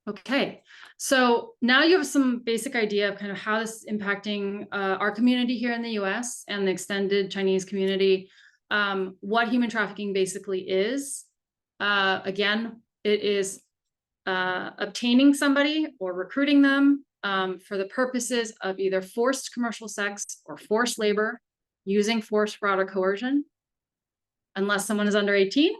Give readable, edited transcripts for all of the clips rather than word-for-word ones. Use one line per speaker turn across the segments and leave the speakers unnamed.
Okay, so now you have some basic idea of kind of how this is impacting our community here in the US and the extended Chinese community, what human trafficking basically is. Again, it is obtaining somebody or recruiting them for the purposes of either forced commercial sex or forced labor, using force, fraud, or coercion, unless someone is under 18.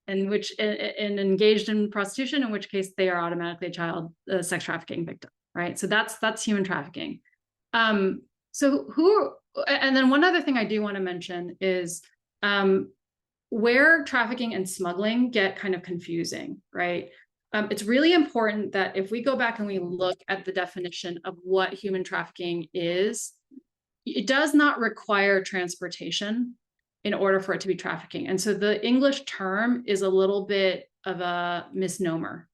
And engaged in prostitution, in which case they are automatically a child sex trafficking victim, right? So that's human trafficking. And then one other thing I do want to mention is where trafficking and smuggling get kind of confusing, right? It's really important that if we go back and we look at the definition of what human trafficking is, it does not require transportation in order for it to be trafficking. And so the English term is a little bit of a misnomer.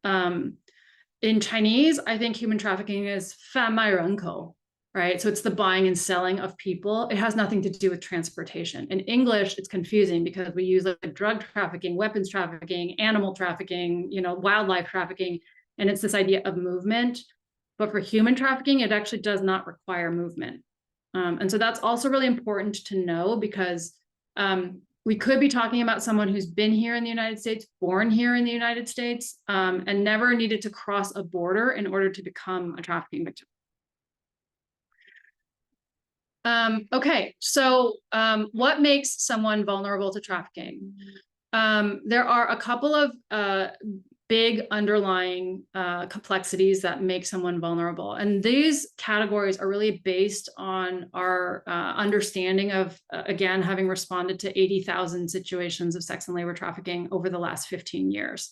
In Chinese, I think human trafficking is 贩卖人口, right? So it's the buying and selling of people. It has nothing to do with transportation. In English, it's confusing because we use like drug trafficking, weapons trafficking, animal trafficking, wildlife trafficking, and it's this idea of movement. But for human trafficking, it actually does not require movement. And so that's also really important to know because we could be talking about someone who's been here in the United States, born here in the United States, and never needed to cross a border in order to become a trafficking victim. Okay, so what makes someone vulnerable to trafficking? There are a couple of big underlying complexities that make someone vulnerable. And these categories are really based on our understanding of, again, having responded to 80,000 situations of sex and labor trafficking over the last 15 years.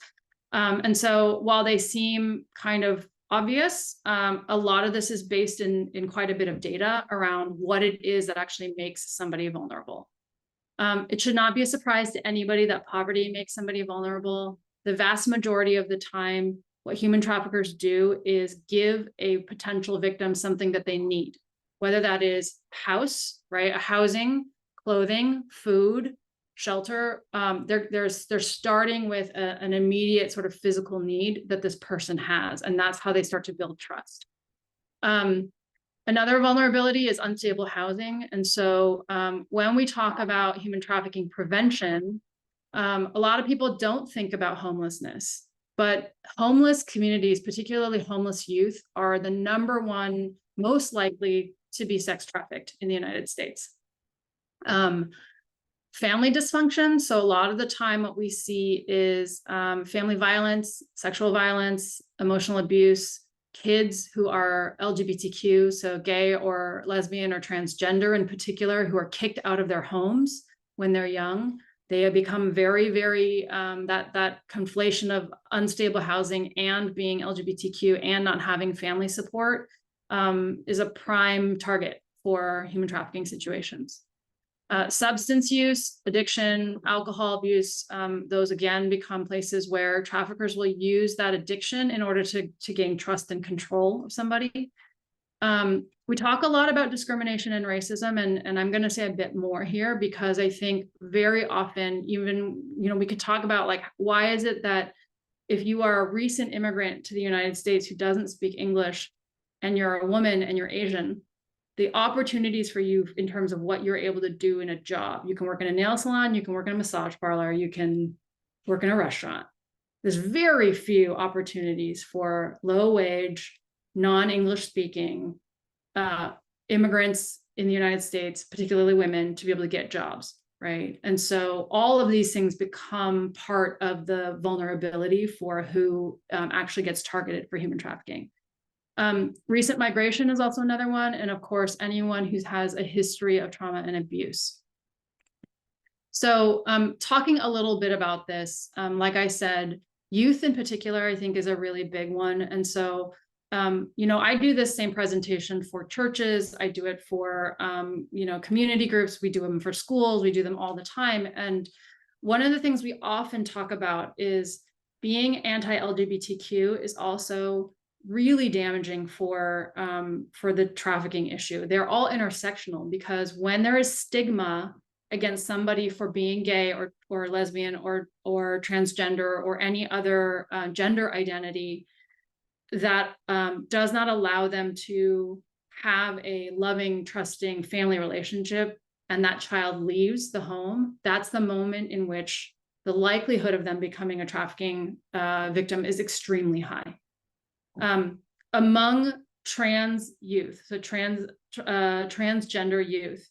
And so while they seem kind of obvious, a lot of this is based in quite a bit of data around what it is that actually makes somebody vulnerable. It should not be a surprise to anybody that poverty makes somebody vulnerable. The vast majority of the time, what human traffickers do is give a potential victim something that they need, whether that is house, right? A housing, clothing, food, shelter. They're starting with an immediate sort of physical need that this person has, and that's how they start to build trust. Another vulnerability is unstable housing. And so when we talk about human trafficking prevention, a lot of people don't think about homelessness, but homeless communities, particularly homeless youth, are the #1 most likely to be sex trafficked in the United States. Family dysfunction. So a lot of the time what we see is family violence, sexual violence, emotional abuse, kids who are LGBTQ, so gay or lesbian or transgender in particular, who are kicked out of their homes when they're young. They have become very, very, that conflation of unstable housing and being LGBTQ and not having family support is a prime target for human trafficking situations. Substance use, addiction, alcohol abuse, those again become places where traffickers will use that addiction in order to gain trust and control of somebody. We talk a lot about discrimination and racism, and I'm going to say a bit more here because I think very often, even, we could talk about like, why is it that if you are a recent immigrant to the United States who doesn't speak English and you're a woman and you're Asian, the opportunities for you in terms of what you're able to do in a job, you can work in a nail salon, you can work in a massage parlor, you can work in a restaurant. There's very few opportunities for low wage, non-English speaking immigrants in the United States, particularly women, to be able to get jobs, right? And so all of these things become part of the vulnerability for who actually gets targeted for human trafficking. Recent migration is also another one. And of course, anyone who has a history of trauma and abuse. So talking a little bit about this, like I said, youth in particular, I think is a really big one. And so I do this same presentation for churches. I do it for, community groups. We do them for schools. We do them all the time. And one of the things we often talk about is being anti-LGBTQ is also really damaging for the trafficking issue. They're all intersectional because when there is stigma against somebody for being gay or lesbian or transgender or any other gender identity that does not allow them to have a loving, trusting family relationship, and that child leaves the home, that's the moment in which the likelihood of them becoming a trafficking victim is extremely high. Among trans youth, so transgender youth,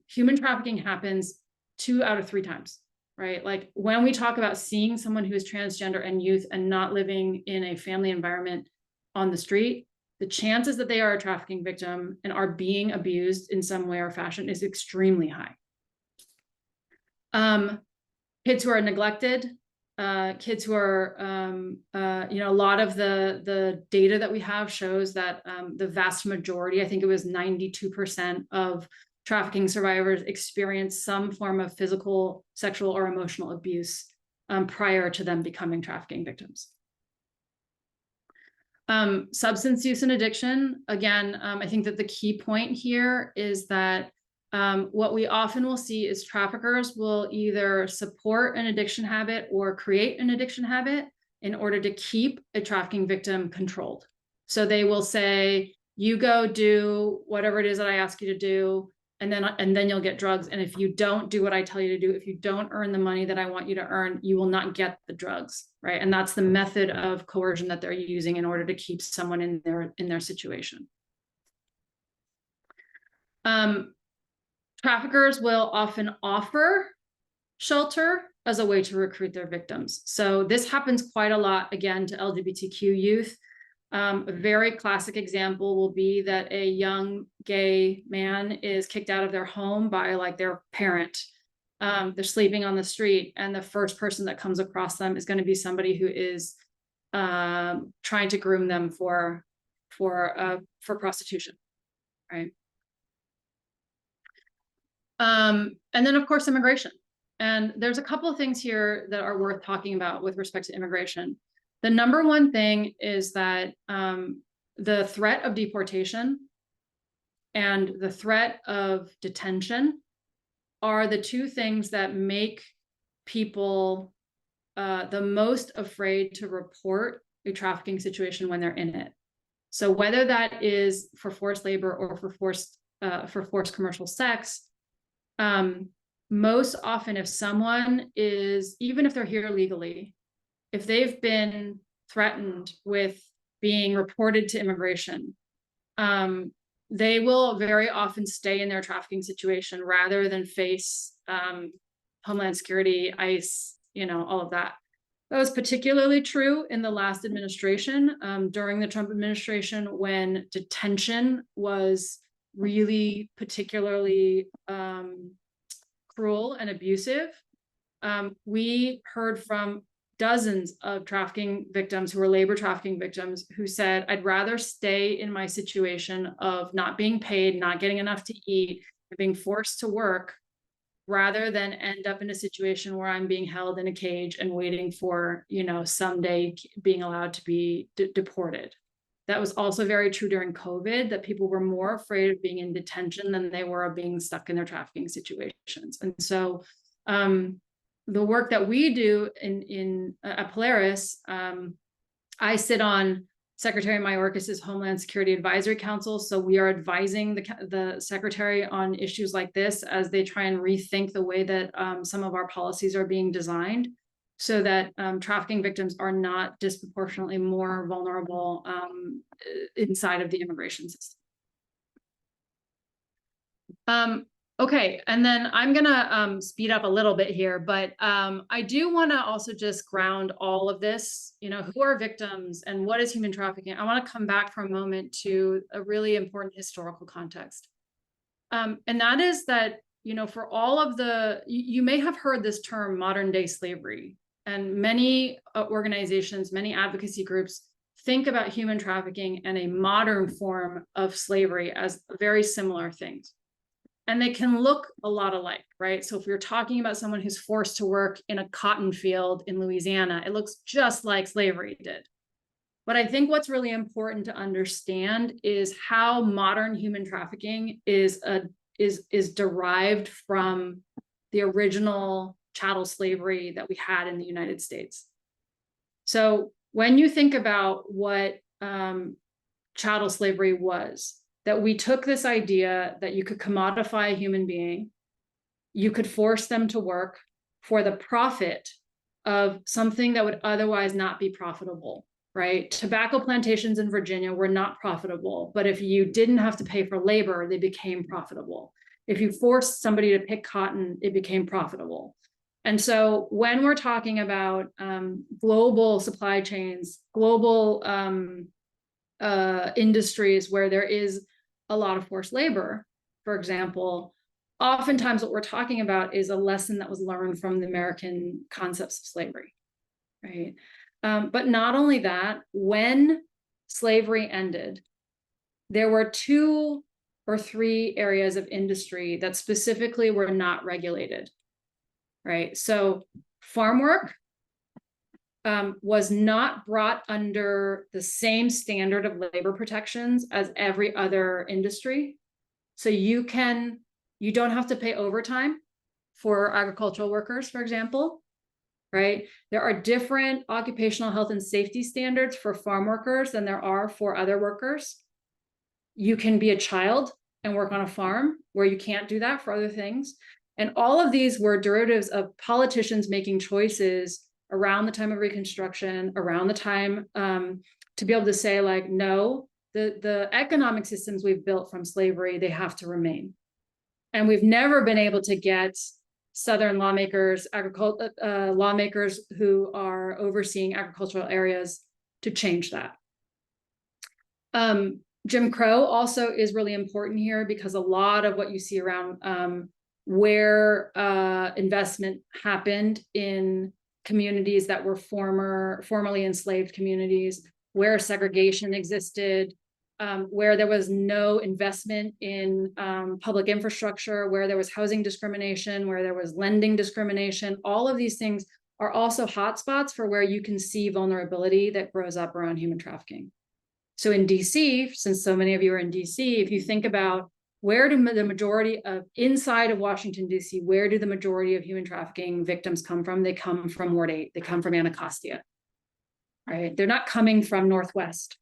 human trafficking happens 2 out of 3 times, right? Like when we talk about seeing someone who is transgender and youth and not living in a family environment on the street, the chances that they are a trafficking victim and are being abused in some way or fashion is extremely high. Kids who are neglected, kids who are, a lot of the data that we have shows that the vast majority, I think it was 92% of trafficking survivors experience some form of physical, sexual, or emotional abuse prior to them becoming trafficking victims. Substance use and addiction, again, I think that the key point here is that what we often will see is traffickers will either support an addiction habit or create an addiction habit in order to keep a trafficking victim controlled. So they will say, you go do whatever it is that I ask you to do, and then you'll get drugs. And if you don't do what I tell you to do, if you don't earn the money that I want you to earn, you will not get the drugs, right? And that's the method of coercion that they're using in order to keep someone in their situation. Traffickers will often offer shelter as a way to recruit their victims. So this happens quite a lot, again, to LGBTQ youth. A very classic example will be that a young gay man is kicked out of their home by like their parent. They're sleeping on the street, and the first person that comes across them is going to be somebody who is trying to groom them for prostitution, right? And then, of course, immigration. And there's a couple of things here that are worth talking about with respect to immigration. The number one thing is that the threat of deportation and the threat of detention are the 2 things that make people the most afraid to report a trafficking situation when they're in it. So whether that is for forced labor or for forced commercial sex, most often if someone is, even if they're here legally, if they've been threatened with being reported to immigration, they will very often stay in their trafficking situation rather than face Homeland Security, ICE, all of that. That was particularly true in the last administration, during the Trump administration, when detention was really particularly cruel and abusive. We heard from dozens of trafficking victims who were labor trafficking victims who said, I'd rather stay in my situation of not being paid, not getting enough to eat, being forced to work, rather than end up in a situation where I'm being held in a cage and waiting for, someday being allowed to be deported. That was also very true during COVID, that people were more afraid of being in detention than they were of being stuck in their trafficking situations. And so the work that we do at Polaris, I sit on Secretary Mayorkas's Homeland Security Advisory Council. So we are advising the Secretary on issues like this as they try and rethink the way that some of our policies are being designed, so that trafficking victims are not disproportionately more vulnerable inside of the immigration system. Okay, and then I'm gonna speed up a little bit here, but I do want to also just ground all of this, who are victims and what is human trafficking. I want to come back for a moment to a really important historical context. And that is that, for all of you may have heard this term modern day slavery, and many organizations, many advocacy groups think about human trafficking and a modern form of slavery as very similar things. And they can look a lot alike, right? So if you're talking about someone who's forced to work in a cotton field in Louisiana, it looks just like slavery did. But I think what's really important to understand is how modern human trafficking is is derived from the original chattel slavery that we had in the United States. So when you think about what chattel slavery was, that we took this idea that you could commodify a human being, you could force them to work for the profit of something that would otherwise not be profitable, right? Tobacco plantations in Virginia were not profitable, but if you didn't have to pay for labor, they became profitable. If you forced somebody to pick cotton, it became profitable. And so when we're talking about global supply chains, global industries where there is a lot of forced labor, for example, oftentimes what we're talking about is a lesson that was learned from the American concepts of slavery, right? But not only that, when slavery ended, there were 2 or 3 areas of industry that specifically were not regulated, right? So farm work was not brought under the same standard of labor protections as every other industry. So you don't have to pay overtime for agricultural workers, for example, right? There are different occupational health and safety standards for farm workers than there are for other workers. You can be a child and work on a farm where you can't do that for other things. And all of these were derivatives of politicians making choices around the time of Reconstruction, around the time to be able to say, like, no, the economic systems we've built from slavery, they have to remain. And we've never been able to get Southern lawmakers, lawmakers who are overseeing agricultural areas to change that. Jim Crow also is really important here because a lot of what you see around where investment happened in communities that were formerly enslaved communities, where segregation existed, where there was no investment in public infrastructure, where there was housing discrimination, where there was lending discrimination. All of these things are also hotspots for where you can see vulnerability that grows up around human trafficking. So in DC, since so many of you are in DC, if you think about where do the majority of inside of Washington, DC, where do the majority of human trafficking victims come from? They come from Ward 8, they come from Anacostia, right? They're not coming from Northwest.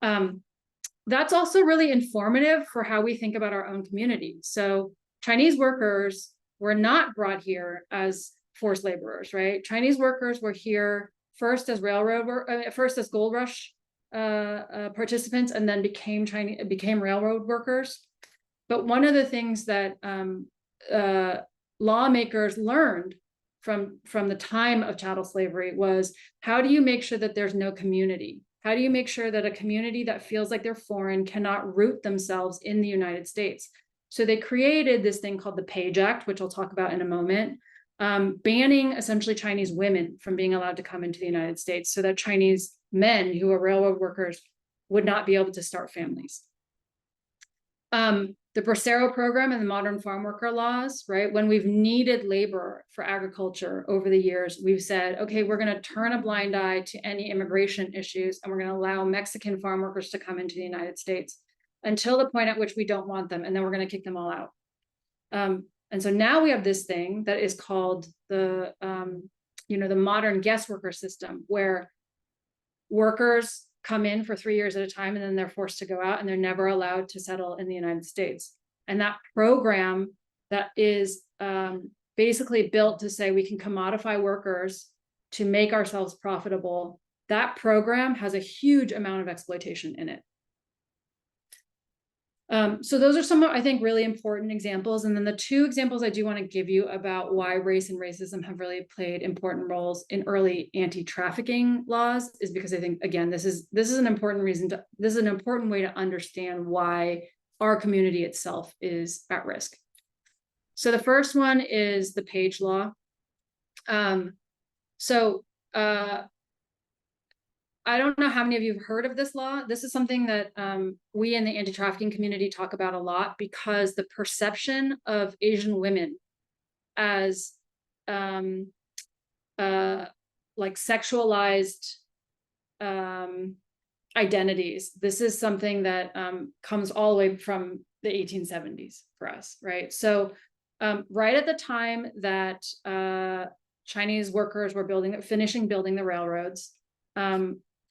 That's also really informative for how we think about our own communities. So Chinese workers were not brought here as forced laborers, right? Chinese workers were here first as gold rush participants, and then became railroad workers. But one of the things that lawmakers learned from the time of chattel slavery was, how do you make sure that there's no community? How do you make sure that a community that feels like they're foreign cannot root themselves in the United States? So they created this thing called the Page Act, which I'll talk about in a moment, banning essentially Chinese women from being allowed to come into the United States so that Chinese men who are railroad workers would not be able to start families. The Bracero program and the modern farm worker laws, right? When we've needed labor for agriculture over the years, we've said, okay, we're going to turn a blind eye to any immigration issues, and we're going to allow Mexican farm workers to come into the United States until the point at which we don't want them, and then we're going to kick them all out. And so now we have this thing that is called the modern guest worker system, where workers come in for 3 years at a time and then they're forced to go out and they're never allowed to settle in the United States. And that program that is basically built to say we can commodify workers to make ourselves profitable, that program has a huge amount of exploitation in it. So those are some, I think, really important examples. And then the 2 examples I do want to give you about why race and racism have really played important roles in early anti-trafficking laws is because I think, again, this is an important this is an important way to understand why our community itself is at risk. So the first one is the Page Law. I don't know how many of you have heard of this law. This is something that we in the anti-trafficking community talk about a lot, because the perception of Asian women as like sexualized identities. This is something that comes all the way from the 1870s for us, right? So right at the time that Chinese workers were finishing building the railroads,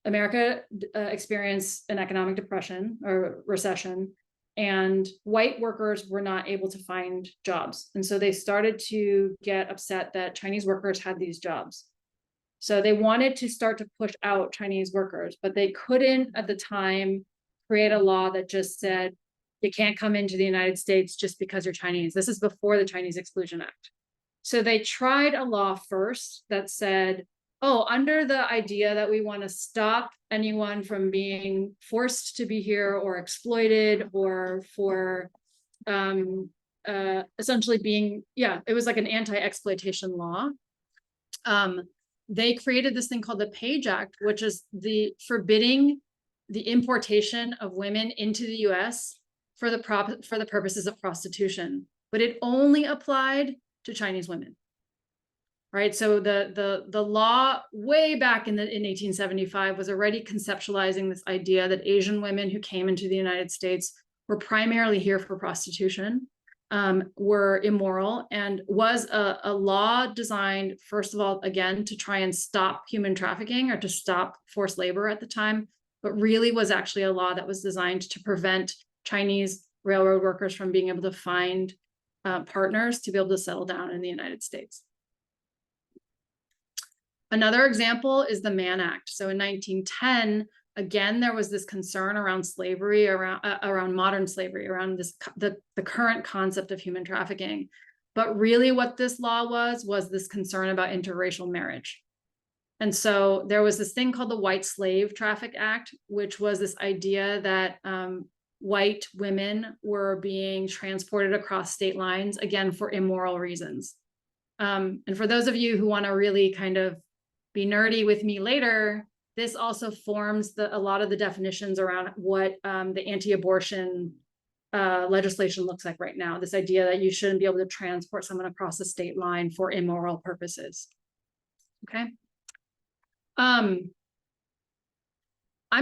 America experienced an economic depression or recession, and white workers were not able to find jobs. And so they started to get upset that Chinese workers had these jobs. So they wanted to start to push out Chinese workers, but they couldn't at the time create a law that just said, you can't come into the United States just because you're Chinese. This is before the Chinese Exclusion Act. So they tried a law first that said, oh, under the idea that we want to stop anyone from being forced to be here or exploited or for essentially being, it was like an anti-exploitation law. They created this thing called the Page Act, which is the forbidding the importation of women into the US for the purposes of prostitution, but it only applied to Chinese women. Right, so the law way back in 1875 was already conceptualizing this idea that Asian women who came into the United States were primarily here for prostitution, were immoral, and was a law designed, first of all, again, to try and stop human trafficking or to stop forced labor at the time, but really was actually a law that was designed to prevent Chinese railroad workers from being able to find partners to be able to settle down in the United States. Another example is the Mann Act. So in 1910, again, there was this concern around slavery, around modern slavery, around the current concept of human trafficking. But really what this law was this concern about interracial marriage. And so there was this thing called the White Slave Traffic Act, which was this idea that white women were being transported across state lines, again, for immoral reasons. And for those of you who want to really kind of be nerdy with me later, this also forms a lot of the definitions around what the anti-abortion legislation looks like right now. This idea that you shouldn't be able to transport someone across a state line for immoral purposes. Okay. I'm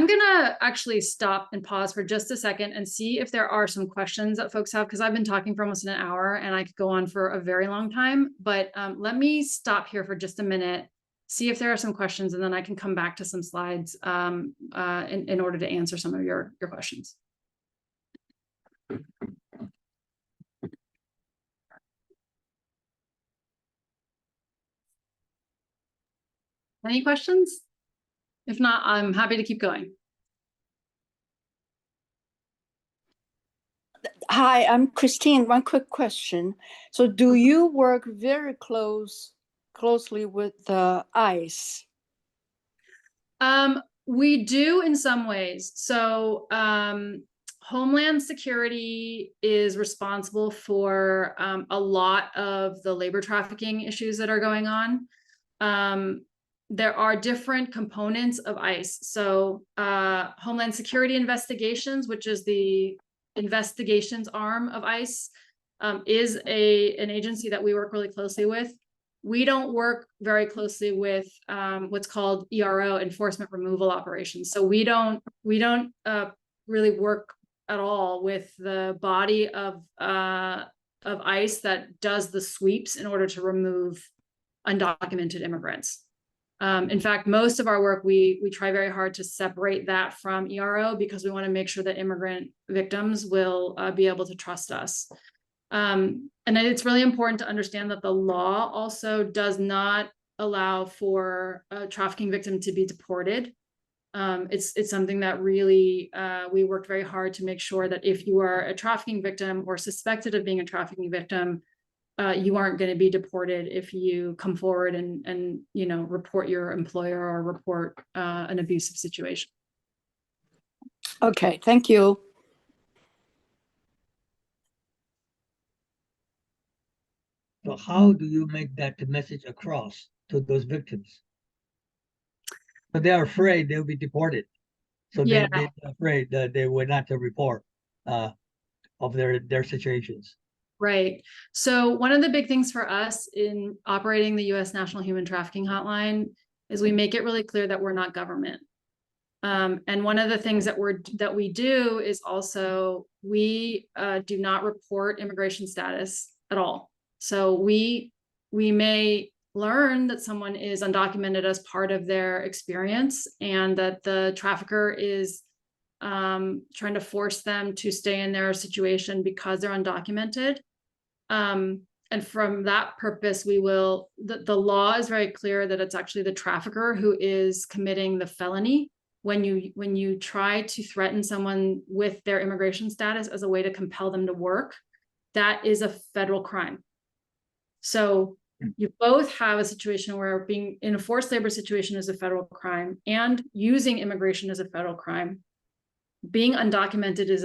gonna actually stop and pause for just a second and see if there are some questions that folks have, because I've been talking for almost an hour and I could go on for a very long time, but let me stop here for just a minute, see if there are some questions, and then I can come back to some slides in order to answer some of your questions. Any questions? If not, I'm happy to keep going.
Hi, I'm Christine. One quick question. So do you work very closely with the ICE?
We do in some ways. So Homeland Security is responsible for a lot of the labor trafficking issues that are going on. There are different components of ICE. So Homeland Security Investigations, which is the investigations arm of ICE, is an agency that we work really closely with. We don't work very closely with what's called ERO, enforcement removal operations. So we don't really work at all with the body of ICE that does the sweeps in order to remove undocumented immigrants. In fact, most of our work, we try very hard to separate that from ERO because we want to make sure that immigrant victims will be able to trust us. And it's really important to understand that the law also does not allow for a trafficking victim to be deported. It's something that really we worked very hard to make sure that if you are a trafficking victim or suspected of being a trafficking victim, you aren't going to be deported if you come forward and report your employer or report an abusive situation.
Okay, thank you.
So how do you make that message across to those victims? But they are afraid they'll be deported. So they're afraid that they will not report of their situations.
Right. So one of the big things for us in operating the U.S. National Human Trafficking Hotline is we make it really clear that we're not government. And one of the things that we do is also we do not report immigration status at all. So we may learn that someone is undocumented as part of their experience, and that the trafficker is trying to force them to stay in their situation because they're undocumented. And from that purpose, we will, the law is very clear that it's actually the trafficker who is committing the felony when you try to threaten someone with their immigration status as a way to compel them to work. That is a federal crime. So you both have a situation where being in a forced labor situation is a federal crime, and using immigration is a federal crime. Being undocumented is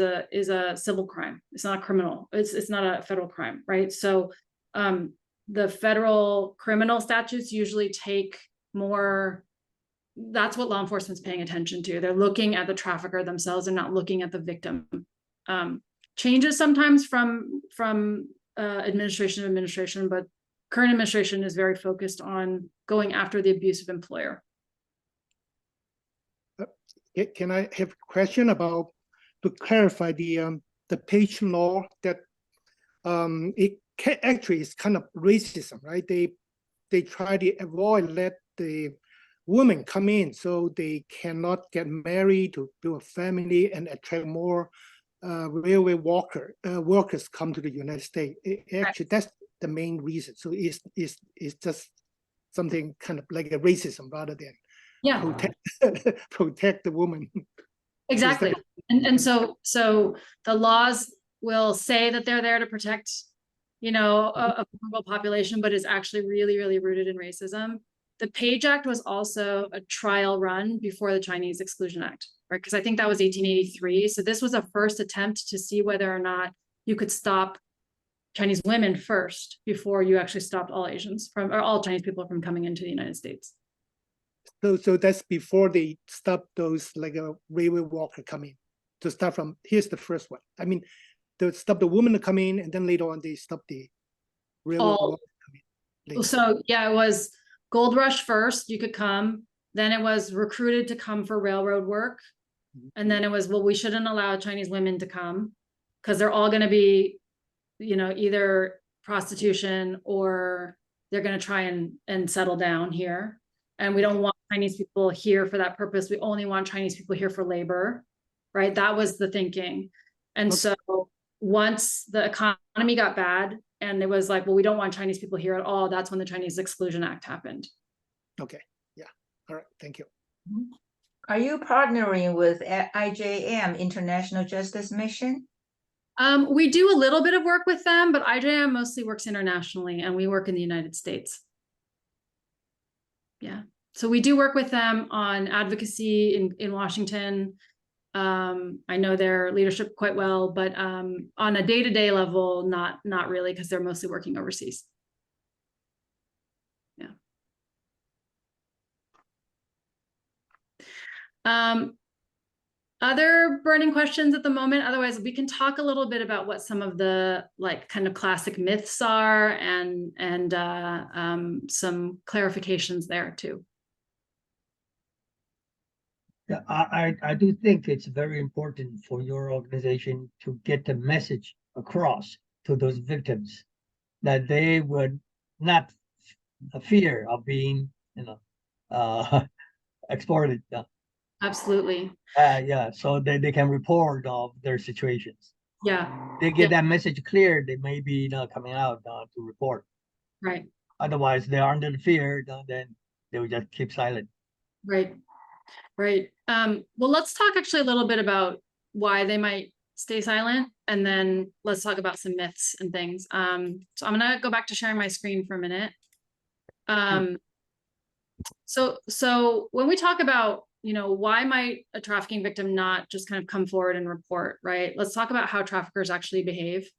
a civil crime. It's not a criminal. It's not a federal crime, right? So the federal criminal statutes usually take more. That's what law enforcement's paying attention to. They're looking at the trafficker themselves. They're not looking at the victim. Changes sometimes from administration to administration, but current administration is very focused on going after the abusive employer.
Can I have a question about, to clarify the page law that actually is kind of racism, right? They try to avoid let the women come in so they cannot get married to build a family and attract more railway workers come to the United States. Actually, that's the main reason. So it's just something kind of like a racism rather than protect the woman.
Exactly. And so the laws will say that they're there to protect, a vulnerable population, but is actually really, really rooted in racism. The Page Act was also a trial run before the Chinese Exclusion Act, right? Because I think that was 1883. So this was a first attempt to see whether or not you could stop Chinese women first before you actually stopped all Asians or all Chinese people from coming into the United States.
So that's before they stop those like a railway worker coming. To start from, here's the first one. I mean, they stop the woman to come in, and then later on they stop the railway worker coming.
So yeah, it was Gold Rush first, you could come. Then it was recruited to come for railroad work. And then it was, well, we shouldn't allow Chinese women to come because they're all going to be, either prostitution or they're going to try and settle down here. And we don't want Chinese people here for that purpose. We only want Chinese people here for labor, right? That was the thinking. And so once the economy got bad and it was like, well, we don't want Chinese people here at all, that's when the Chinese Exclusion Act happened.
Okay. Yeah. All right. Thank you.
Are you partnering with IJM, International Justice Mission?
We do a little bit of work with them, but IJM mostly works internationally, and we work in the United States. Yeah. So we do work with them on advocacy in Washington. I know their leadership quite well, but on a day-to-day level, not really, because they're mostly working overseas. Yeah. Other burning questions at the moment? Otherwise, we can talk a little bit about what some of the kind of classic myths are and some clarifications there too.
Yeah, I do think it's very important for your organization to get the message across to those victims that they would not fear of being, exported.
Absolutely.
Yeah, so they can report of their situations.
Yeah.
They get that message clear, they may be coming out to report.
Right.
Otherwise, they are under the fear, then they will just keep silent.
Right. Right. Well, let's talk actually a little bit about why they might stay silent, and then let's talk about some myths and things. So I'm gonna go back to sharing my screen for a minute. So when we talk about, why might a trafficking victim not just kind of come forward and report, right? Let's talk about how traffickers actually behave.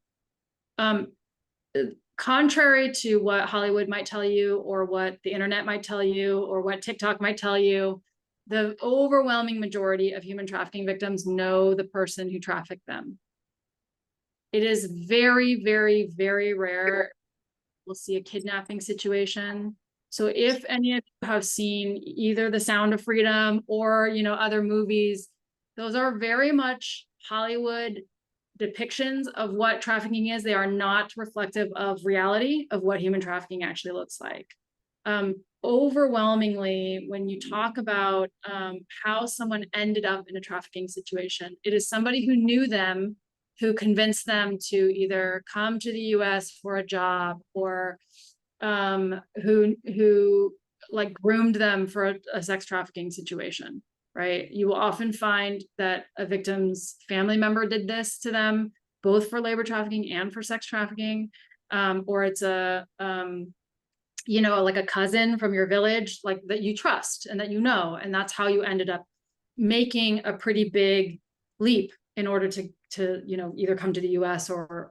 Contrary to what Hollywood might tell you, or what the internet might tell you, or what TikTok might tell you, the overwhelming majority of human trafficking victims know the person who trafficked them. It is very, very, very rare we'll see a kidnapping situation So if any of you have seen either The Sound of Freedom or, you know, other movies, those are very much Hollywood depictions of what trafficking is. They are not reflective of reality of what human trafficking actually looks like. Overwhelmingly, when you talk about how someone ended up in a trafficking situation, it is somebody who knew them, who convinced them to either come to the US for a job, or who like groomed them for a sex trafficking situation, right? You will often find that a victim's family member did this to them, both for labor trafficking and for sex trafficking, or it's a you know, like a cousin from your village, like that you trust and that you know, and that's how you ended up making a pretty big leap in order to you know, either come to the US or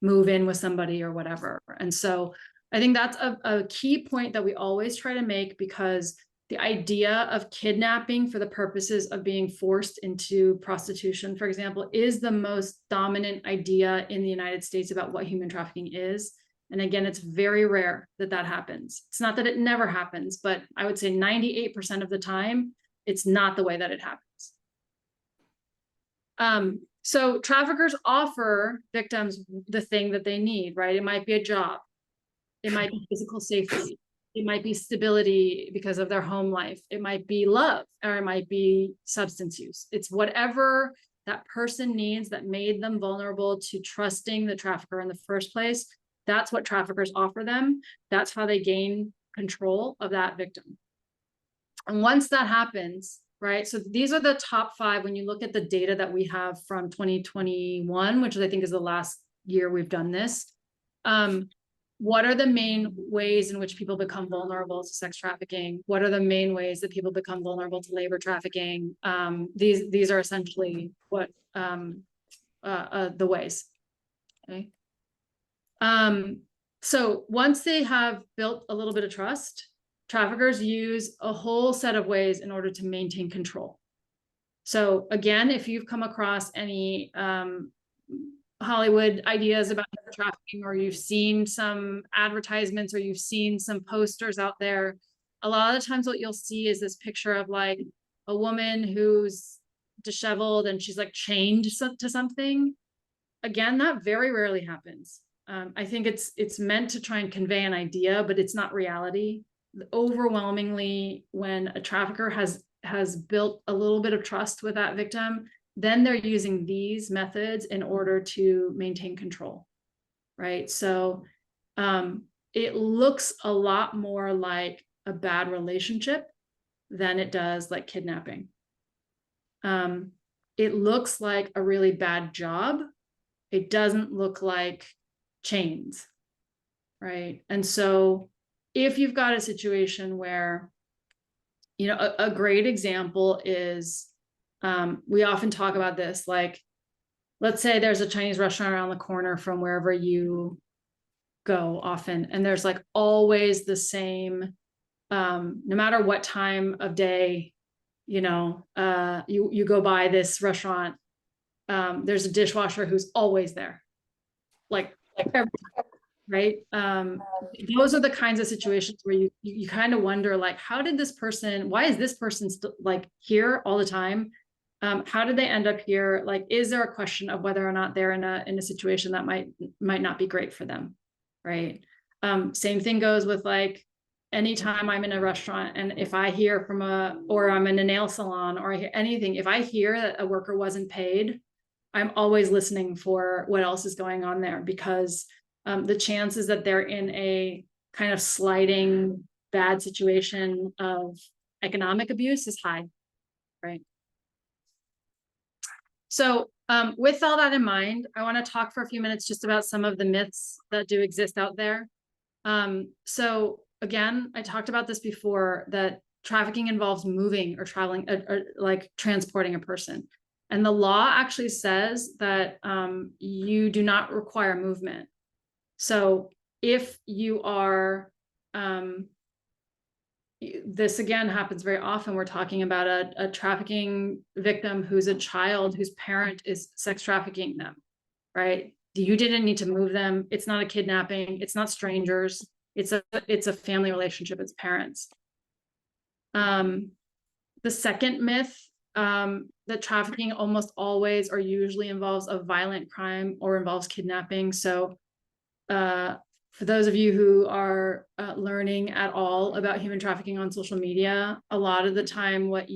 move in with somebody or whatever. And so I think that's a key point that we always try to make, because the idea of kidnapping for the purposes of being forced into prostitution, for example, is the most dominant idea in the United States about what human trafficking is. And again, it's very rare that that happens. It's not that it never happens, but I would say 98% of the time, it's not the way that it happens. So traffickers offer victims the thing that they need, right? It might be a job. It might be physical safety. It might be stability because of their home life. It might be love, or it might be substance use. It's whatever that person needs that made them vulnerable to trusting the trafficker in the first place. That's what traffickers offer them. That's how they gain control of that victim. And once that happens, right? So these are the top 5 when you look at the data that we have from 2021, which I think is the last year we've done this. What are the main ways in which people become vulnerable to sex trafficking? What are the main ways that people become vulnerable to labor trafficking? These are essentially what the ways. Okay. So once they have built a little bit of trust, traffickers use a whole set of ways in order to maintain control. So again, if you've come across any Hollywood ideas about trafficking, or you've seen some advertisements, or you've seen some posters out there, a lot of the times what you'll see is this picture of like a woman who's disheveled and she's like chained to something. Again, that very rarely happens. I think it's meant to try and convey an idea, but it's not reality. Overwhelmingly, when a trafficker has built a little bit of trust with that victim, then they're using these methods in order to maintain control, right? So it looks a lot more like a bad relationship than it does like kidnapping. It looks like a really bad job. It doesn't look like chains, right? And so if you've got a situation where, you know, a great example is, we often talk about this, like, let's say there's a Chinese restaurant around the corner from wherever you go often, and there's like always the same, no matter what time of day, you know, you go by this restaurant, there's a dishwasher who's always there, like every time, right? Those are the kinds of situations where you kind of wonder, like, how did this person, why is this person like here all the time? How did they end up here? Like, is there a question of whether or not they're in a situation that might not be great for them, right? Same thing goes with like, anytime I'm in a restaurant and if I hear from or I'm in a nail salon or I hear anything, if I hear that a worker wasn't paid, I'm always listening for what else is going on there, because the chances that they're in a kind of sliding bad situation of economic abuse is high, right? So with all that in mind, I want to talk for a few minutes just about some of the myths that do exist out there. So again, I talked about this before, that trafficking involves moving or traveling, or like transporting a person. And the law actually says that you do not require movement. So if you are, this again happens very often, we're talking about a trafficking victim who's a child whose parent is sex trafficking them, right? You didn't need to move them. It's not a kidnapping. It's not strangers. It's a family relationship. It's parents. The second myth, that trafficking almost always or usually involves a violent crime or involves kidnapping. So for those of you who are learning at all about human trafficking on social media, a lot of the time what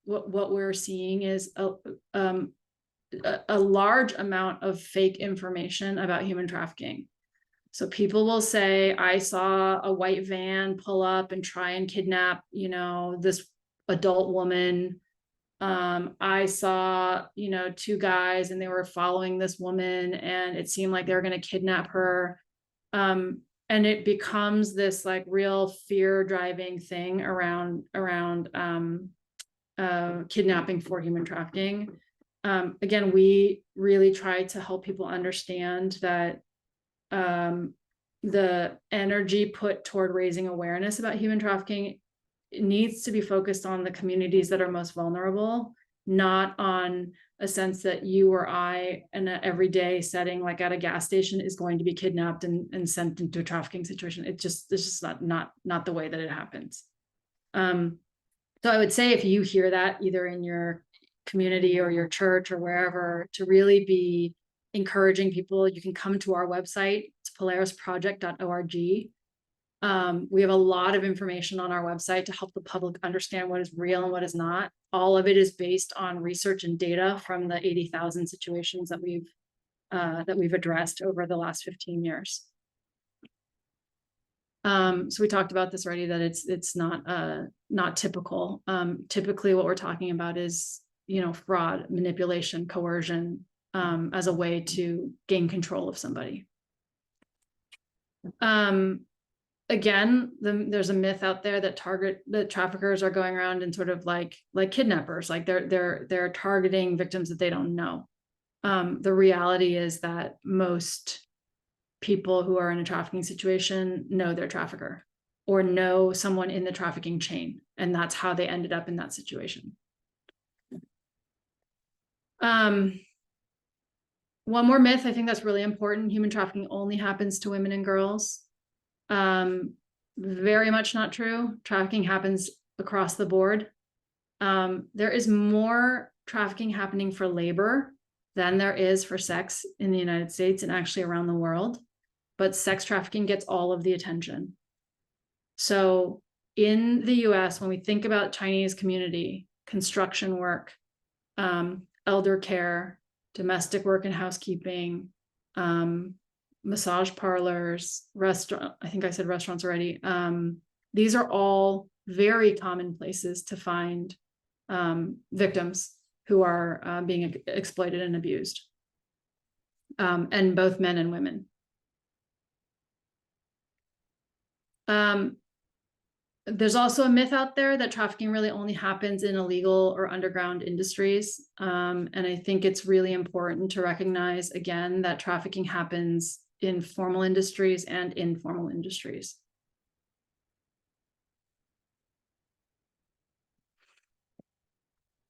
we're seeing is a large amount of fake information about human trafficking. So people will say, I saw a white van pull up and try and kidnap, this adult woman. I saw, two guys and they were following this woman and it seemed like they were going to kidnap her. And it becomes this like real fear driving thing around kidnapping for human trafficking. Again, we really try to help people understand that the energy put toward raising awareness about human trafficking needs to be focused on the communities that are most vulnerable, not on a sense that you or I in an everyday setting, like at a gas station, is going to be kidnapped and sent into a trafficking situation. It's just not the way that it happens. So I would say if you hear that either in your community or your church or wherever, to really be encouraging people, you can come to our website. It's polarisproject.org. We have a lot of information on our website to help the public understand what is real and what is not. All of it is based on research and data from the 80,000 situations that we've addressed over the last 15 years. So we talked about this already, that it's not typical. Typically what we're talking about is, fraud, manipulation, coercion, as a way to gain control of somebody. Again, there's a myth out there that traffickers are going around and sort of like kidnappers, like they're targeting victims that they don't know. The reality is that most people who are in a trafficking situation know their trafficker or know someone in the trafficking chain, and that's how they ended up in that situation. One more myth, I think that's really important. Human trafficking only happens to women and girls. Very much not true. Trafficking happens across the board. There is more trafficking happening for labor than there is for sex in the United States and actually around the world. But sex trafficking gets all of the attention. So in the US, when we think about Chinese community, construction work, elder care, domestic work and housekeeping, massage parlors, I think I said restaurants already. These are all very common places to find victims who are being exploited and abused, and both men and women. There's also a myth out there that trafficking really only happens in illegal or underground industries. And I think it's really important to recognize, again, that trafficking happens in formal industries and informal industries.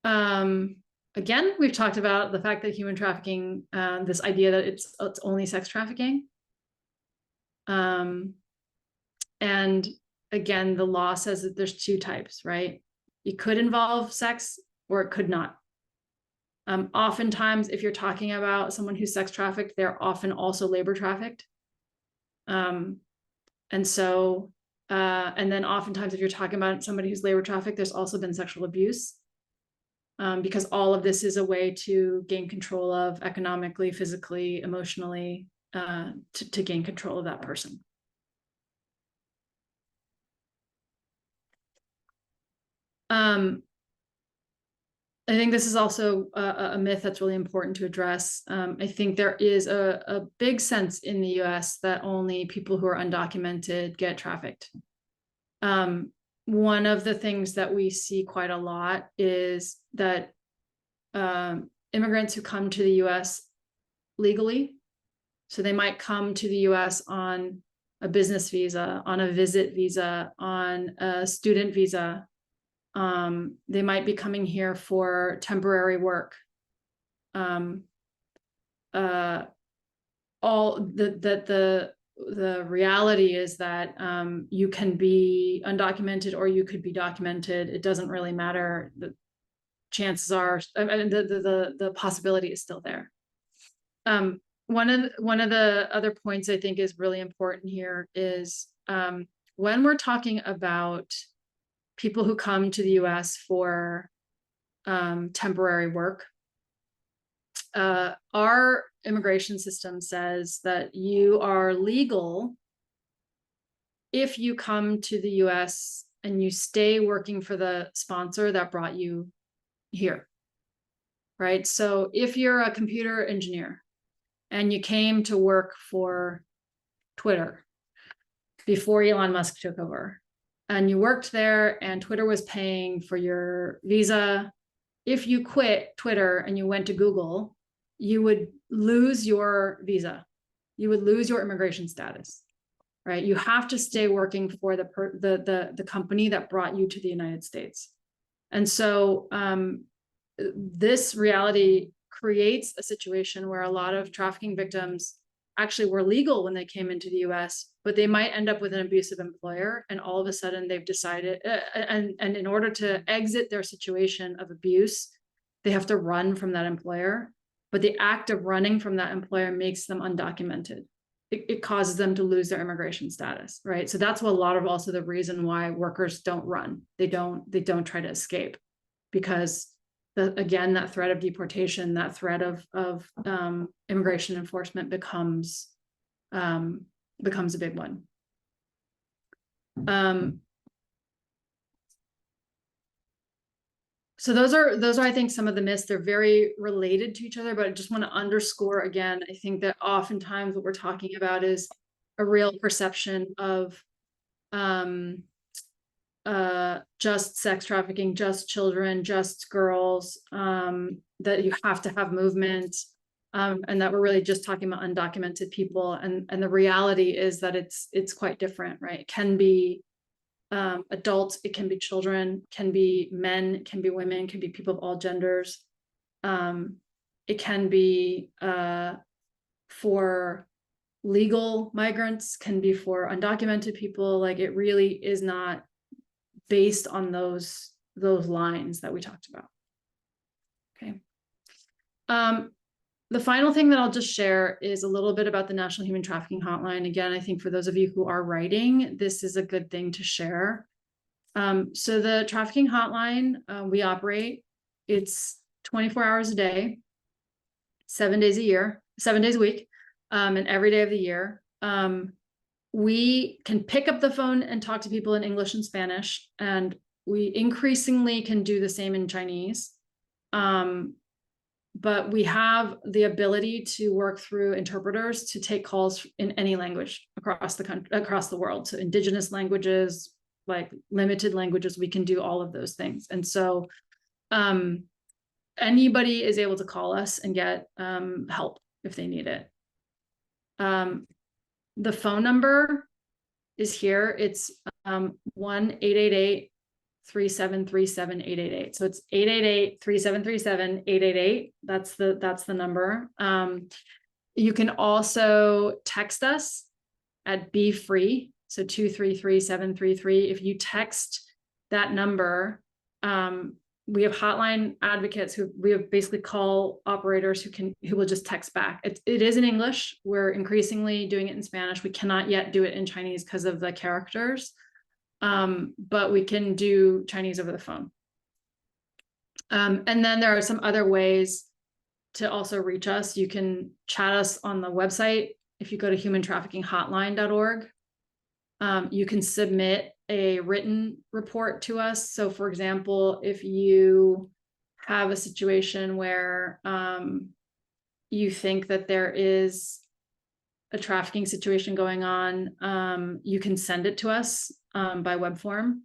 Again, we've talked about the fact that human trafficking, this idea that it's only sex trafficking. And again, the law says that there's two types, right? It could involve sex or it could not. Oftentimes, if you're talking about someone who's sex trafficked, they're often also labor trafficked. And then oftentimes, if you're talking about somebody who's labor trafficked, there's also been sexual abuse. Because all of this is a way to gain control of economically, physically, emotionally, to gain control of that person. I think this is also a myth that's really important to address. I think there is a big sense in the US that only people who are undocumented get trafficked. One of the things that we see quite a lot is that immigrants who come to the US legally, so they might come to the US on a business visa, on a visit visa, on a student visa. They might be coming here for temporary work. The the reality is that you can be undocumented or you could be documented. It doesn't really matter. The chances are, the possibility is still there. One of the other points I think is really important here is when we're talking about people who come to the US for temporary work, our immigration system says that you are legal if you come to the US and you stay working for the sponsor that brought you here, right? So if you're a computer engineer and you came to work for Twitter before Elon Musk took over, and you worked there and Twitter was paying for your visa, if you quit Twitter and you went to Google, you would lose your visa. You would lose your immigration status, right? You have to stay working for the company that brought you to the United States. And so this reality creates a situation where a lot of trafficking victims actually were legal when they came into the US, but they might end up with an abusive employer, and all of a sudden they've decided, and in order to exit their situation of abuse, they have to run from that employer. But the act of running from that employer makes them undocumented. It causes them to lose their immigration status, right? So that's what a lot of also the reason why workers don't run. They don't try to escape, because again, that threat of deportation, that threat of immigration enforcement becomes a big one. So those are I think some of the myths. They're very related to each other, but I just want to underscore again, I think that oftentimes what we're talking about is a real perception of just sex trafficking, just children, just girls, that you have to have movement, and that we're really just talking about undocumented people. And the reality is that it's quite different, right? It can be adults, it can be children, can be men, can be women, can be people of all genders. It can be for legal migrants, can be for undocumented people. Like, it really is not based on those lines that we talked about. Okay. The final thing that I'll just share is a little bit about the National Human Trafficking Hotline. Again, I think for those of you who are writing, this is a good thing to share. So the trafficking hotline, we operate, it's 24 hours a day, 7 days a year, 7 days a week, and every day of the year. We can pick up the phone and talk to people in English and Spanish, and we increasingly can do the same in Chinese. But we have the ability to work through interpreters to take calls in any language across the country, across the world. So indigenous languages, like limited languages, we can do all of those things. And so anybody is able to call us and get help if they need it. The phone number is here. It's 1-888-373-7888. So it's 888-373-7888. That's the number. You can also text us at Be Free. So 233-733. If you text that number, we have hotline advocates we have basically call operators who will just text back. It is in English. We're increasingly doing it in Spanish. We cannot yet do it in Chinese because of the characters. But we can do Chinese over the phone. And then there are some other ways to also reach us. You can chat us on the website. If you go to humantraffickinghotline.org, you can submit a written report to us. So for example, if you have a situation where you think that there is a trafficking situation going on, you can send it to us by web form,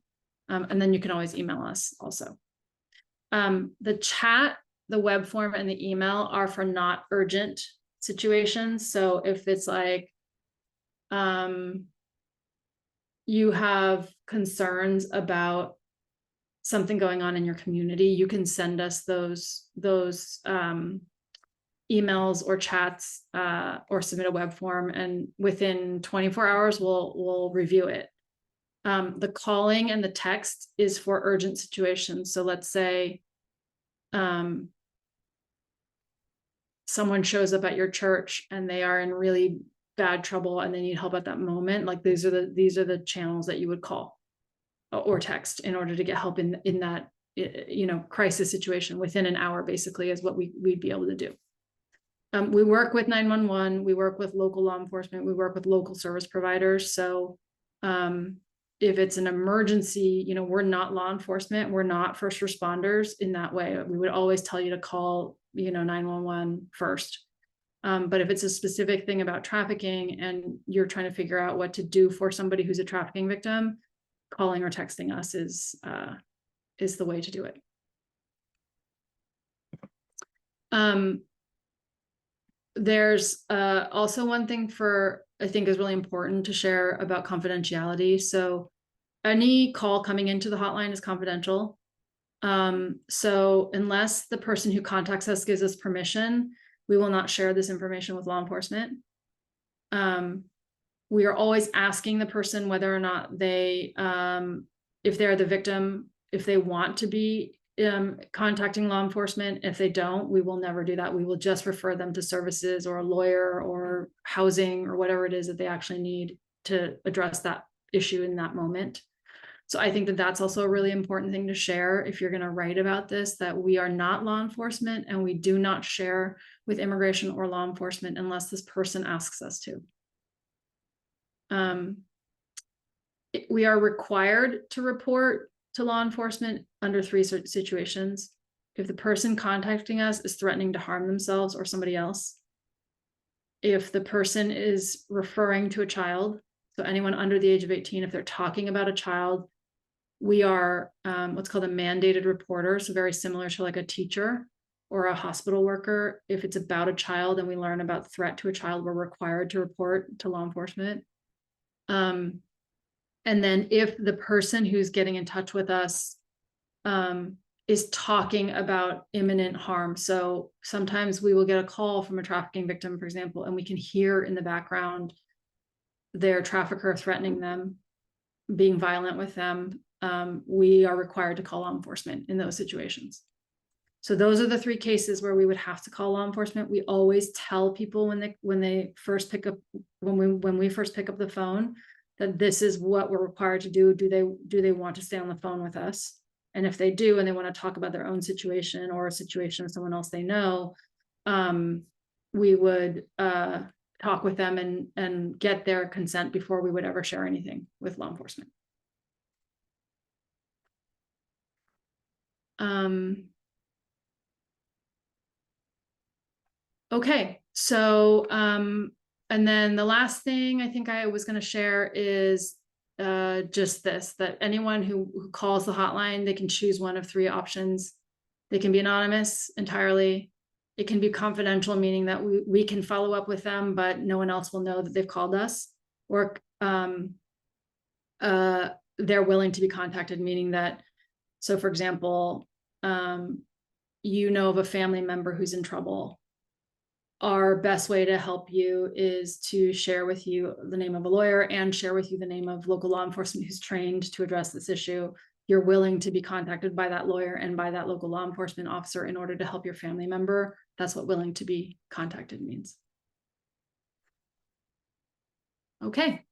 and then you can always email us also. The chat, the web form, and the email are for not urgent situations. So if it's like you have concerns about something going on in your community, you can send us those emails or chats or submit a web form, and within 24 hours we'll review it. The calling and the text is for urgent situations. So let's say someone shows up at your church and they are in really bad trouble and they need help at that moment. Like these are the channels that you would call or text in order to get help in that, you know, crisis situation within an hour, basically, is what we'd be able to do. We work with 911, we work with local law enforcement, we work with local service providers. So if it's an emergency, you know, we're not law enforcement, we're not first responders in that way. We would always tell you to call, you know, 911 first. But if it's a specific thing about trafficking and you're trying to figure out what to do for somebody who's a trafficking victim, calling or texting us is the way to do it. There's also one thing I think is really important to share about confidentiality. So any call coming into the hotline is confidential. So unless the person who contacts us gives us permission, we will not share this information with law enforcement. We are always asking the person whether or not they, if they're the victim, if they want to be contacting law enforcement. If they don't, we will never do that. We will just refer them to services or a lawyer or housing or whatever it is that they actually need to address that issue in that moment. So I think that that's also a really important thing to share if you're going to write about this, that we are not law enforcement and we do not share with immigration or law enforcement unless this person asks us to. We are required to report to law enforcement under 3 situations. If the person contacting us is threatening to harm themselves or somebody else, if the person is referring to a child, so anyone under the age of 18, if they're talking about a child, we are what's called a mandated reporter, so very similar to like a teacher or a hospital worker. If it's about a child and we learn about threat to a child, we're required to report to law enforcement. And then if the person who's getting in touch with us is talking about imminent harm. So sometimes we will get a call from a trafficking victim, for example, and we can hear in the background their trafficker threatening them, being violent with them. We are required to call law enforcement in those situations. So those are the 3 cases where we would have to call law enforcement. We always tell people when we first pick up the phone that this is what we're required to do. Do they want to stay on the phone with us? And if they do, and they want to talk about their own situation or a situation of someone else they know, we would talk with them and get their consent before we would ever share anything with law enforcement. Okay, so and then the last thing I think I was going to share is just this, that anyone who calls the hotline, they can choose one of 3 options. They can be anonymous entirely. It can be confidential, meaning that we can follow up with them, but no one else will know that they've called us. Or they're willing to be contacted, meaning that, so for example, you know of a family member who's in trouble. Our best way to help you is to share with you the name of a lawyer and share with you the name of local law enforcement who's trained to address this issue. You're willing to be contacted by that lawyer and by that local law enforcement officer in order to help your family member. That's what willing to be contacted means. Okay,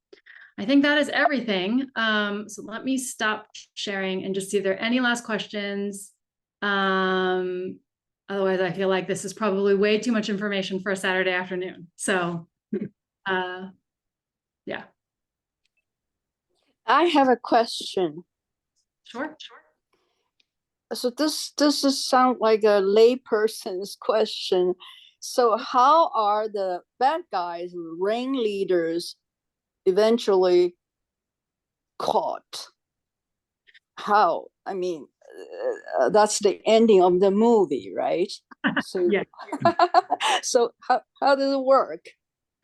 I think that is everything. So let me stop sharing and just see if there are any last questions. Otherwise, I feel like this is probably way too much information for a Saturday afternoon. So, yeah.
I have a question.
Sure.
So this sound like a layperson's question. So how are the bad guys, ringleaders, eventually caught? How? I mean, that's the ending of the movie, right? So
Yeah.
So how does it work?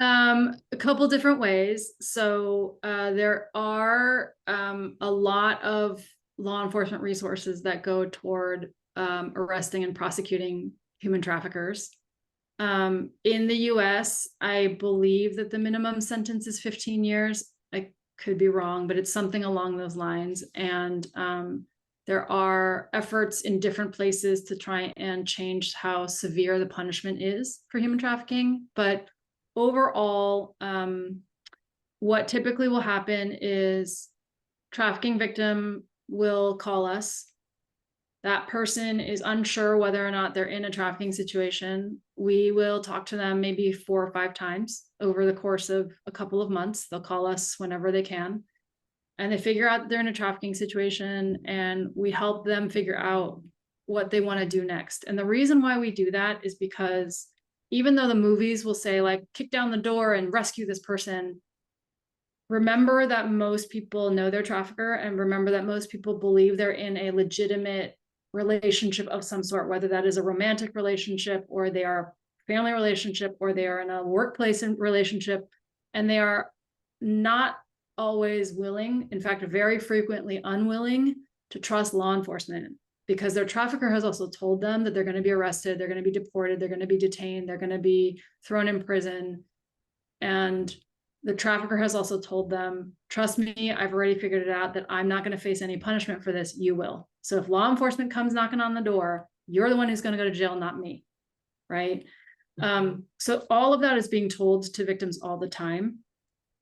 A couple different ways. So there are a lot of law enforcement resources that go toward arresting and prosecuting human traffickers. In the US, I believe that the minimum sentence is 15 years. I could be wrong, but it's something along those lines. And there are efforts in different places to try and change how severe the punishment is for human trafficking. But overall, what typically will happen is trafficking victim will call us. That person is unsure whether or not they're in a trafficking situation. We will talk to them maybe 4 or 5 times over the course of a couple of months. They'll call us whenever they can. And they figure out they're in a trafficking situation, and we help them figure out what they want to do next. And the reason why we do that is because even though the movies will say, like, kick down the door and rescue this person, remember that most people know their trafficker, and remember that most people believe they're in a legitimate relationship of some sort, whether that is a romantic relationship, or they are a family relationship, or they are in a workplace relationship, and they are not always willing, in fact, very frequently unwilling, to trust law enforcement, because their trafficker has also told them that they're going to be arrested, they're going to be deported, they're going to be detained, they're going to be thrown in prison. And the trafficker has also told them, trust me, I've already figured it out that I'm not going to face any punishment for this. You will. So if law enforcement comes knocking on the door, you're the one who's going to go to jail, not me. Right? So all of that is being told to victims all the time.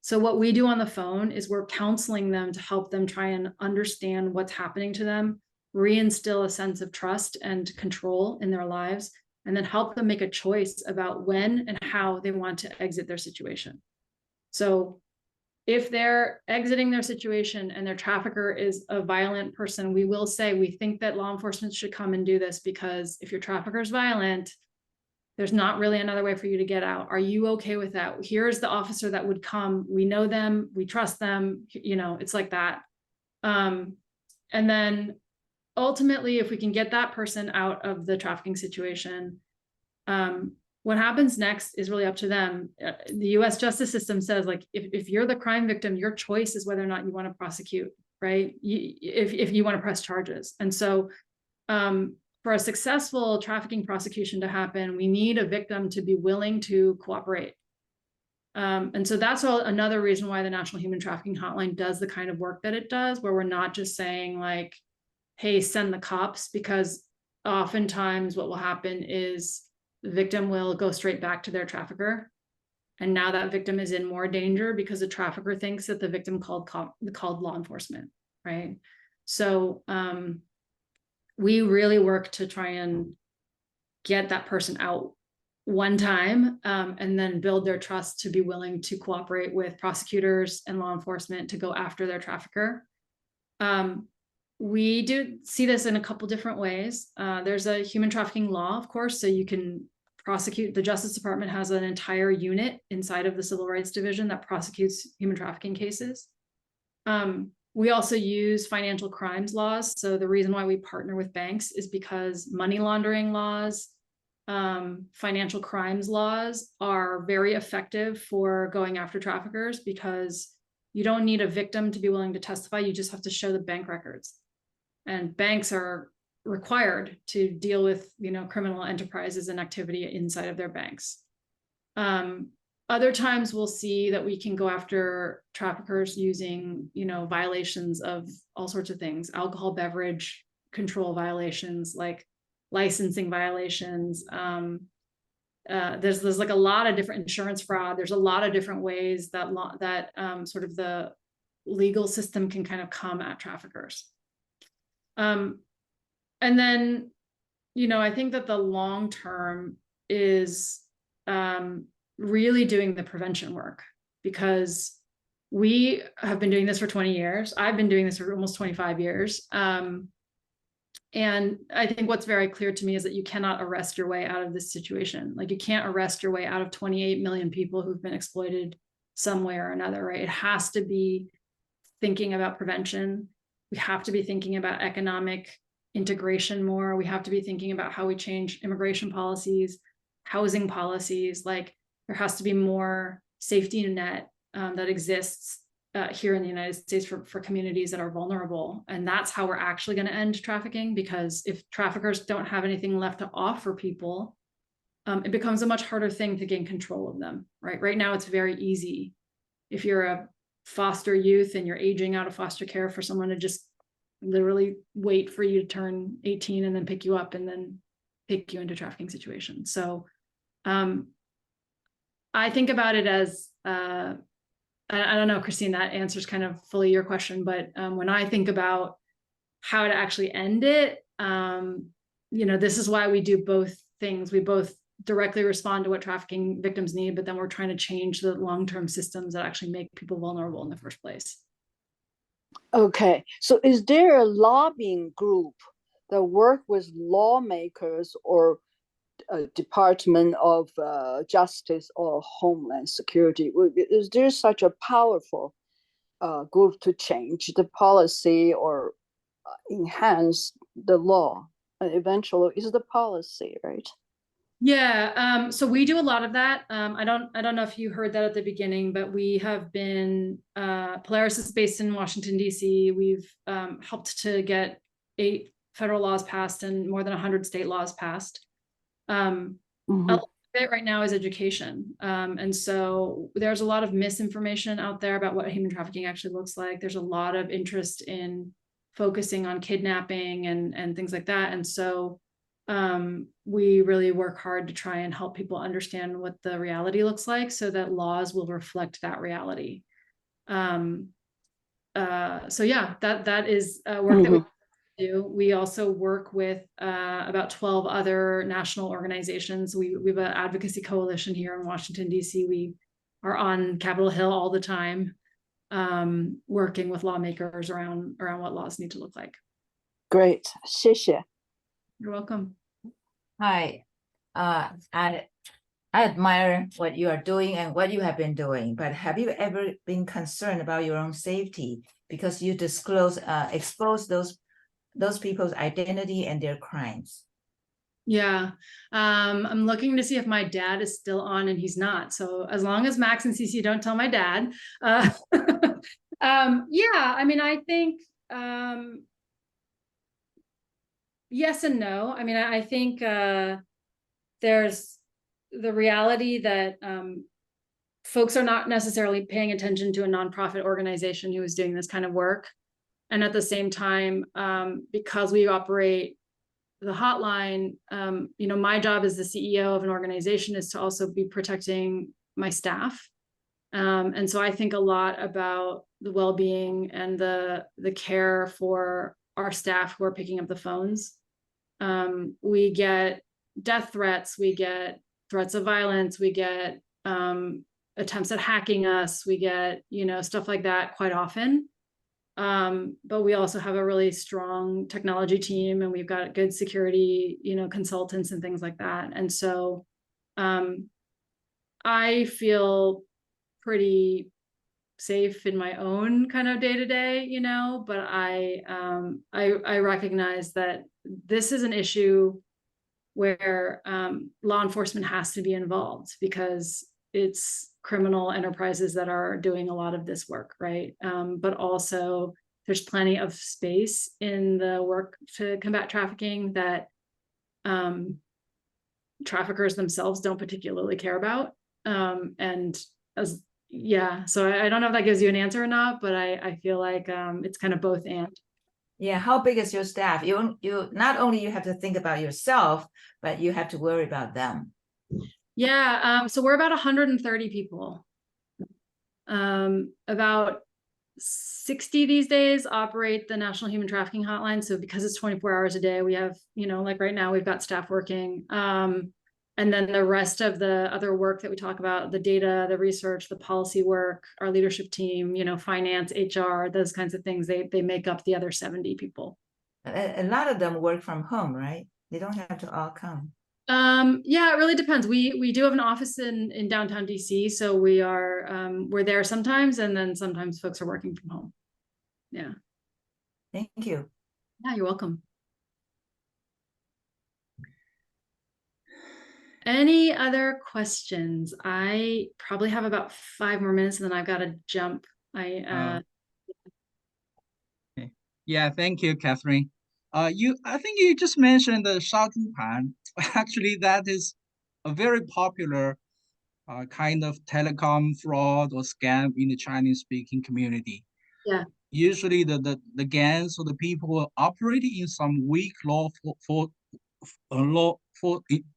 So what we do on the phone is we're counseling them to help them try and understand what's happening to them, reinstill a sense of trust and control in their lives, and then help them make a choice about when and how they want to exit their situation. So if they're exiting their situation and their trafficker is a violent person, we will say, we think that law enforcement should come and do this, because if your trafficker is violent, there's not really another way for you to get out. Are you okay with that? Here's the officer that would come. We know them, we trust them, you know, it's like that. And then ultimately, if we can get that person out of the trafficking situation, what happens next is really up to them. The US justice system says, like, if you're the crime victim, your choice is whether or not you want to prosecute, right? If you want to press charges. And so for a successful trafficking prosecution to happen, we need a victim to be willing to cooperate. And so that's another reason why the National Human Trafficking Hotline does the kind of work that it does, where we're not just saying, like, hey, send the cops, because oftentimes what will happen is the victim will go straight back to their trafficker. And now that victim is in more danger because the trafficker thinks that the victim called law enforcement, right? So we really work to try and get that person out one time, and then build their trust to be willing to cooperate with prosecutors and law enforcement to go after their trafficker. We do see this in a couple different ways. There's a human trafficking law, of course, so you can prosecute. The Justice Department has an entire unit inside of the Civil Rights Division that prosecutes human trafficking cases. We also use financial crimes laws. So the reason why we partner with banks is because money laundering laws, financial crimes laws are very effective for going after traffickers, because you don't need a victim to be willing to testify. You just have to show the bank records. And banks are required to deal with, you know, criminal enterprises and activity inside of their banks. Other times we'll see that we can go after traffickers using, you know, violations of all sorts of things, alcohol beverage control violations, like licensing violations. There's like a lot of different insurance fraud. There's a lot of different ways that sort of the legal system can kind of come at traffickers. And then, you know, I think that the long term is really doing the prevention work, because we have been doing this for 20 years. I've been doing this for almost 25 years. And I think what's very clear to me is that you cannot arrest your way out of this situation. Like, you can't arrest your way out of 28 million people who've been exploited some way or another, right? It has to be thinking about prevention. We have to be thinking about economic integration more. We have to be thinking about how we change immigration policies, housing policies. Like, there has to be more safety net that exists here in the United States for communities that are vulnerable. And that's how we're actually going to end trafficking, because if traffickers don't have anything left to offer people, it becomes a much harder thing to gain control of them, right? Right now, it's very easy. If you're a foster youth and you're aging out of foster care, for someone to just literally wait for you to turn 18 and then pick you up and then pick you into trafficking situations. So I think about it as, I don't know, Christine, that answers kind of fully your question, but when I think about how to actually end it, you know, this is why we do both things. We both directly respond to what trafficking victims need, but then we're trying to change the long-term systems that actually make people vulnerable in the first place.
Okay, so is there a lobbying group that work with lawmakers or Department of Justice or Homeland Security? Is there such a powerful group to change the policy or enhance the law? Eventually, is the policy, right?
Yeah, so we do a lot of that. I don't know if you heard that at the beginning, but we have been, Polaris is based in Washington, D.C. We've helped to get 8 federal laws passed and more than 100 state laws passed. A lot of it right now is education. And so there's a lot of misinformation out there about what human trafficking actually looks like. There's a lot of interest in focusing on kidnapping and things like that. And so we really work hard to try and help people understand what the reality looks like so that laws will reflect that reality. So yeah, that is work that we do. We also work with about 12 other national organizations. We have an advocacy coalition here in Washington, D.C. We are on Capitol Hill all the time, working with lawmakers around what laws need to look like.
Great, 谢谢.
You're welcome.
Hi, I admire what you are doing and what you have been doing, but have you ever been concerned about your own safety because you expose those people's identity and their crimes?
Yeah, I'm looking to see if my dad is still on, and he's not. So as long as Max and Cece don't tell my dad, yeah, I mean, I think yes and no. I mean, I think there's the reality that folks are not necessarily paying attention to a nonprofit organization who is doing this kind of work. And at the same time, because we operate the hotline, you know, my job as the CEO of an organization is to also be protecting my staff. And so I think a lot about the well-being and the care for our staff who are picking up the phones. We get death threats, we get threats of violence, we get attempts at hacking us, we get, you know, stuff like that quite often. But we also have a really strong technology team, and we've got good security, you know, consultants and things like that. And so I feel pretty safe in my own kind of day-to-day, you know, but I recognize that this is an issue where law enforcement has to be involved because it's criminal enterprises that are doing a lot of this work, right? But also there's plenty of space in the work to combat trafficking that traffickers themselves don't particularly care about. Yeah, so I don't know if that gives you an answer or not, but I feel like it's kind of both and.
Yeah, how big is your staff? You not only you have to think about yourself, but you have to worry about them.
Yeah, so we're about 130 people. About 60 these days operate the National Human Trafficking Hotline. So because it's 24 hours a day, we have, you know, like right now we've got staff working. And then the rest of the other work that we talk about, the data, the research, the policy work, our leadership team, you know, finance, HR, those kinds of things, they make up the other 70 people.
A lot of them work from home, right? They don't have to all come.
Yeah, it really depends. We do have an office in downtown DC, so we're there sometimes, and then sometimes folks are working from home. Yeah.
Thank you.
Yeah, you're welcome. Any other questions? I probably have about 5 more minutes, and then I've got to jump.
Okay. Yeah, thank you, Catherine. I think you just mentioned the 杀猪盘. Actually, that is a very popular kind of telecom fraud or scam in the Chinese-speaking community.
Yeah.
Usually the gangs or the people are operating in some weak law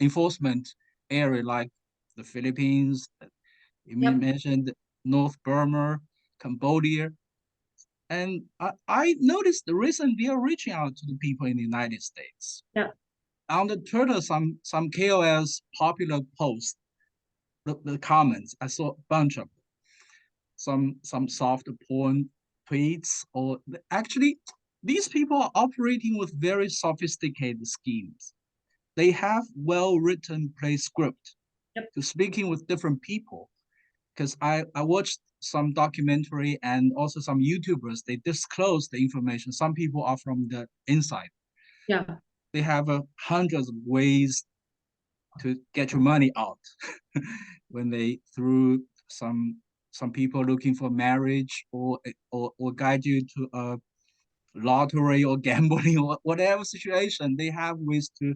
enforcement area like the Philippines, you mentioned North Burma, Cambodia. And I noticed the reason they are reaching out to the people in the United States.
Yeah.
On the Twitter, some KOLs popular posts, the comments, I saw a bunch of them. Some soft porn tweets, or actually these people are operating with very sophisticated schemes. They have well-written play script to speaking with different people. Because I watched some documentary and also some YouTubers, they disclose the information. Some people are from the inside.
Yeah.
They have hundreds of ways to get your money out when they through some people looking for marriage or guide you to a lottery or gambling or whatever situation, they have ways to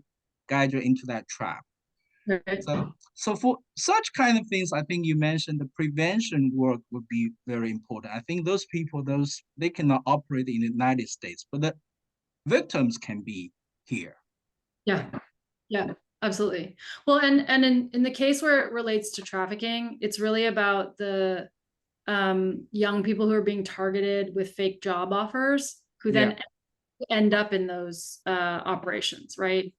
guide you into that trap.
Right.
So for such kind of things, I think you mentioned the prevention work would be very important. I think those people, they cannot operate in the United States, but the victims can be here.
Yeah, yeah, absolutely. Well, and in the case where it relates to trafficking, it's really about the young people who are being targeted with fake job offers, who then end up in those operations, right?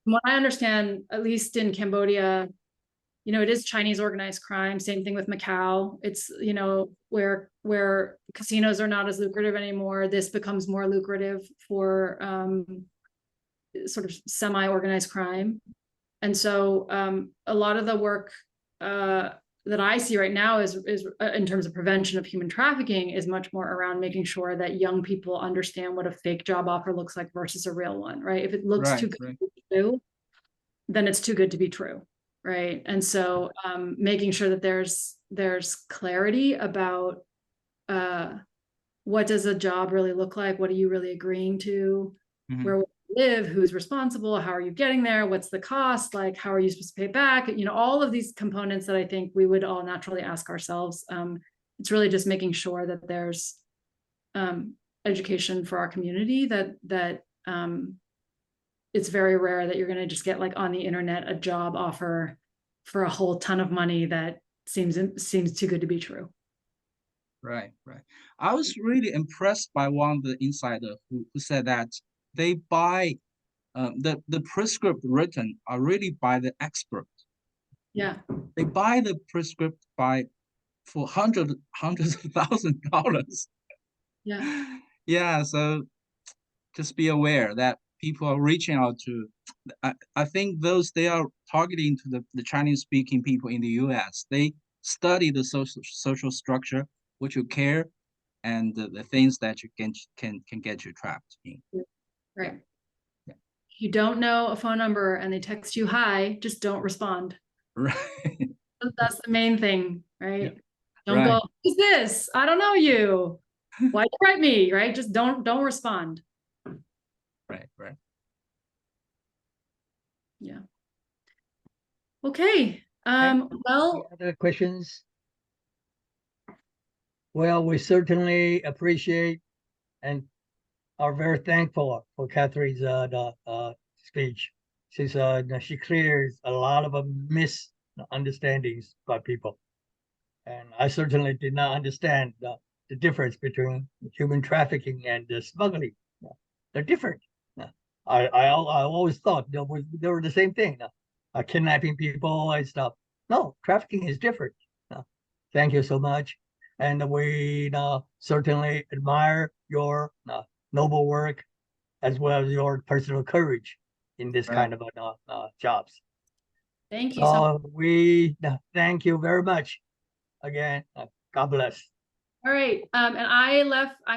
From what I understand, at least in Cambodia, you know, it is Chinese organized crime. Same thing with Macau. It's, you know, where casinos are not as lucrative anymore. This becomes more lucrative for sort of semi-organized crime. And so a lot of the work that I see right now is in terms of prevention of human trafficking is much more around making sure that young people understand what a fake job offer looks like versus a real one, right? If it looks too good to be true, then it's too good to be true, right? And so making sure that there's clarity about what does a job really look like? What are you really agreeing to? Where will you live? Who's responsible? How are you getting there? What's the cost? Like, how are you supposed to pay back? You know, all of these components that I think we would all naturally ask ourselves. It's really just making sure that there's education for our community, that it's very rare that you're going to just get like on the internet a job offer for a whole ton of money that seems too good to be true.
Right. I was really impressed by one of the insider who said that they buy the prescript written are really by the expert.
Yeah.
They buy the prescript for hundreds of $1,000s.
Yeah.
Yeah. So just be aware that people are reaching out to. I think they are targeting to the Chinese speaking people in the US. They study the social structure, what you care, and the things that you can get you trapped in.
Right. Yeah. If you don't know a phone number and they text you hi, just don't respond.
Right.
That's the main thing, right?
Yeah.
Don't go, who's this? I don't know you. Why'd you write me? Right? Just don't respond.
Right.
Yeah. Okay. Well,
other questions? Well, we certainly appreciate and are very thankful for Catherine's speech. She clears a lot of misunderstandings by people, and I certainly did not understand the difference between human trafficking and smuggling. They're different. I always thought they were the same thing. Kidnapping people and stuff. No, trafficking is different. Thank you so much. And we certainly admire your noble work as well as your personal courage in this kind of jobs.
Thank you so much.
We thank you very much again. God bless.
All right. And I'm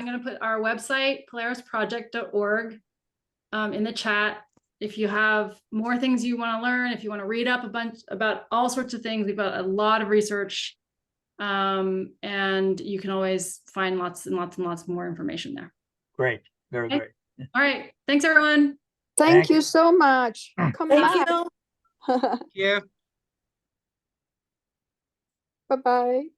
going to put our website, polarisproject.org, in the chat. If you have more things you want to learn, if you want to read up a bunch about all sorts of things, we've got a lot of research. And you can always find lots and lots more information there.
Great. Very great.
All right. Thanks, everyone.
Thank you so much. Come back.
Thank you.
Yeah.
Bye-bye.